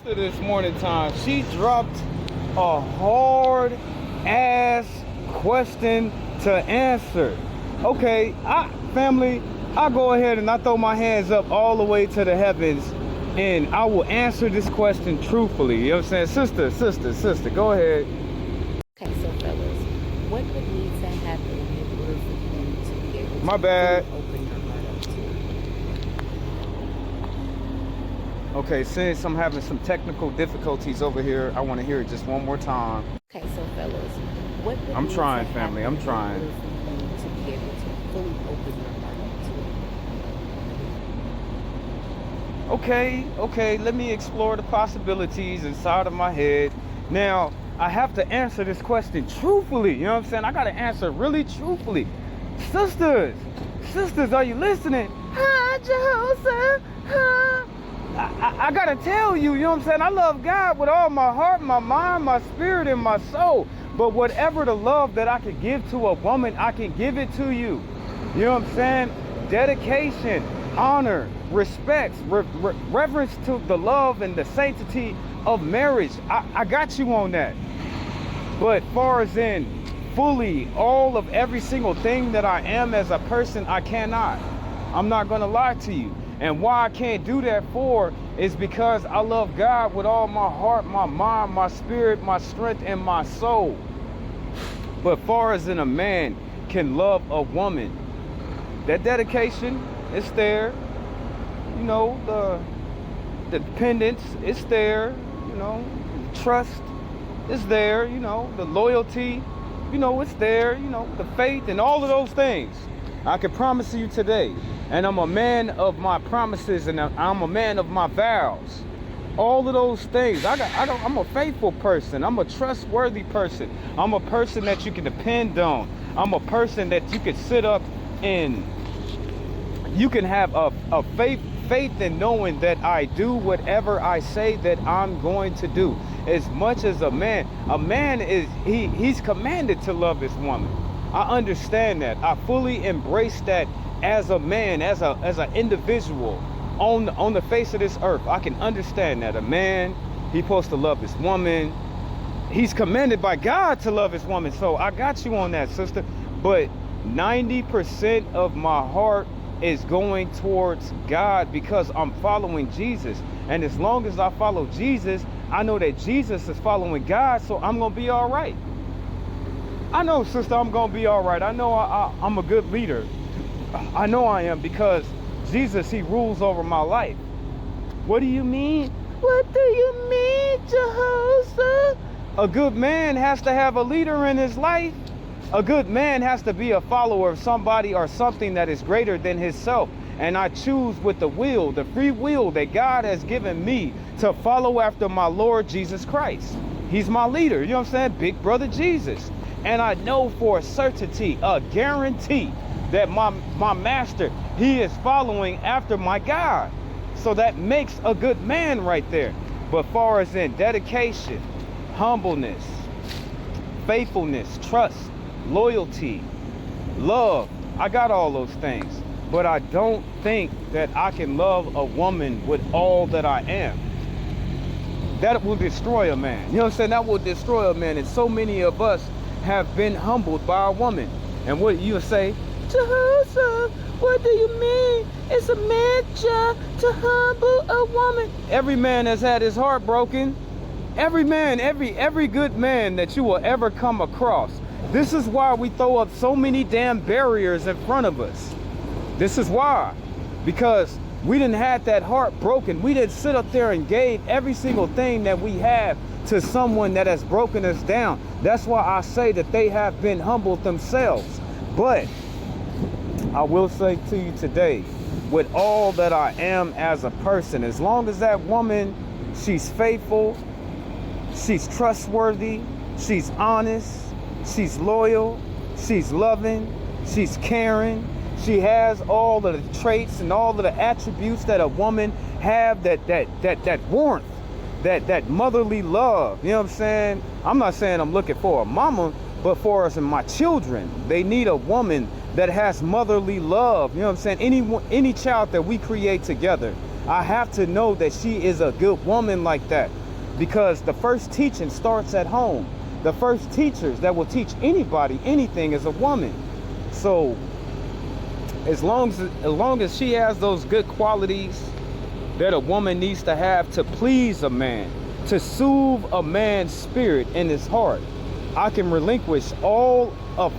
This morning time, she dropped a hard ass question to answer. Okay, family, I go ahead and I throw my hands up all the way to the heavens and I will answer this question truthfully. You know what I'm saying? Sister, go ahead. Okay, so fellas, what would need to happen in order for you to be able to My bad. open your heart up to? Okay, since I'm having some technical difficulties over here, I want to hear it just one more time. Okay, so fellas, what would I'm need trying, to family, I'm happen trying. in order for you to be able to fully open your heart up to? Okay, let me explore the possibilities inside of my head. Now, I have to answer this question truthfully. You know what I'm saying? I got to answer really truthfully. Sisters, are you listening? Hi, Jehoshaphat. Hi. I got to tell you, you know what I'm saying? I love God with all my heart, my mind, my spirit, and my soul. But whatever the love that I could give to a woman, I can give it to you. You know what I'm saying? Dedication, honor, respect, reverence to the love and the sanctity of marriage. I got you on that. But far as in fully all of every single thing that I am as a person, I cannot. I'm not going to lie to you. And why I can't do that for is because I love God with all my heart, my mind, my spirit, my strength, and my soul. But far as in a man can love a woman, that dedication is there. You know, the dependence is there. You know, trust is there. You know, the loyalty, you know, it's there. You know, the faith and all of those things. I can promise you today. And I'm a man of my promises, and I'm a man of my vows. All of those things. I'm a faithful person. I'm a trustworthy person. I'm a person that you can depend on. I'm a person that you can sit up and you can have a faith in knowing that I do whatever I say that I'm going to do. As much as a man is, he's commanded to love his woman. I understand that. I fully embrace that. As a man, as an individual on the face of this earth, I can understand that a man, he's supposed to love his woman. He's commanded by God to love his woman. So I got you on that, sister. But 90% of my heart is going towards God because I'm following Jesus. And as long as I follow Jesus, I know that Jesus is following God, so I'm going to be all right. I know, sister, I'm going to be all right. I know I'm a good leader. I know I am because Jesus, he rules over my life. What do you mean? What do you mean, Jehoshaphat? A good man has to have a leader in his life. A good man has to be a follower of somebody or something that is greater than himself. And I choose with the free will that God has given me to follow after my Lord Jesus Christ. He's my leader. You know what I'm saying? Big brother Jesus. And I know for a certainty, a guarantee, that my master, he is following after my God. So that makes a good man right there. But far as in dedication, humbleness, faithfulness, trust, loyalty, love, I got all those things. But I don't think that I can love a woman with all that I am. That will destroy a man. You know what I'm saying? That will destroy a man. And so many of us have been humbled by a woman. And what you say? Jehoshaphat, what do you mean? It's a man job to humble a woman. Every man has had his heart broken. Every man, every good man that you will ever come across. This is why we throw up so many damn barriers in front of us. This is why. Because we didn't have that heart broken. We didn't sit up there and gave every single thing that we have to someone that has broken us down. That's why I say that they have been humbled themselves. But I will say to you today, with all that I am as a person, as long as that woman, she's faithful, she's trustworthy, she's honest, she's loyal, she's loving, she's caring, she has all of the traits and all of the attributes that a woman have, that warmth, that motherly love. You know what I'm saying? I'm not saying I'm looking for a mama, but for us and my children, they need a woman that has motherly love. You know what I'm saying? Any child that we create together, I have to know that she is a good woman like that, because the first teaching starts at home. The first teachers that will teach anybody anything is a woman. So as long as she has those good qualities that a woman needs to have to please a man, to soothe a man's spirit in his heart, I can relinquish all of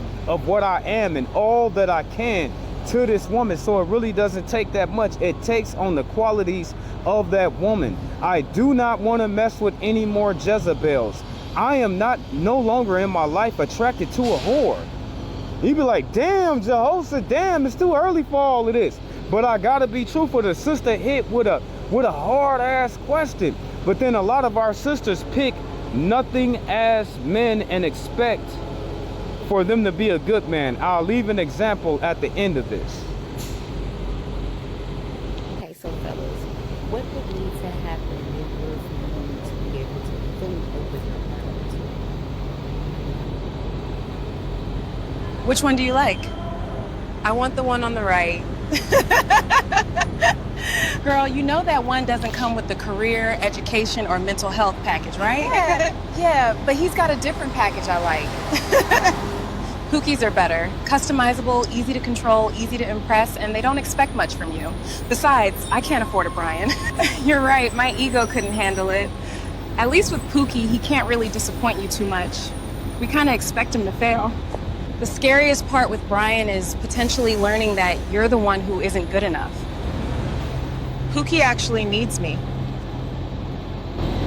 what I am and all that I can to this woman. So it really doesn't take that much. It takes on the qualities of that woman. I do not want to mess with any more Jezebels. I am no longer in my life attracted to a whore. You be like, damn, Jehoshaphat, damn, it's too early for all of this. But I gotta be truthful. The sister hit with a hard ass question. But then a lot of our sisters pick nothing as men and expect for them to be a good man. I'll leave an example at the end of this. Okay, so fellas, what would need to happen in order for you to be able to fully open your mind to? Which one do you like? I want the one on the right. Girl, you know that one doesn't come with the career, education, or mental health package, right? Yeah, but he's got a different package I like. Pookies are better. Customizable, easy to control, easy to impress, and they don't expect much from you. Besides, I can't afford a Brian. You're right, my ego couldn't handle it. At least with Pookie, he can't really disappoint you too much. We kind of expect him to fail. The scariest part with Brian is potentially learning that you're the one who isn't good enough. Pookie actually needs me.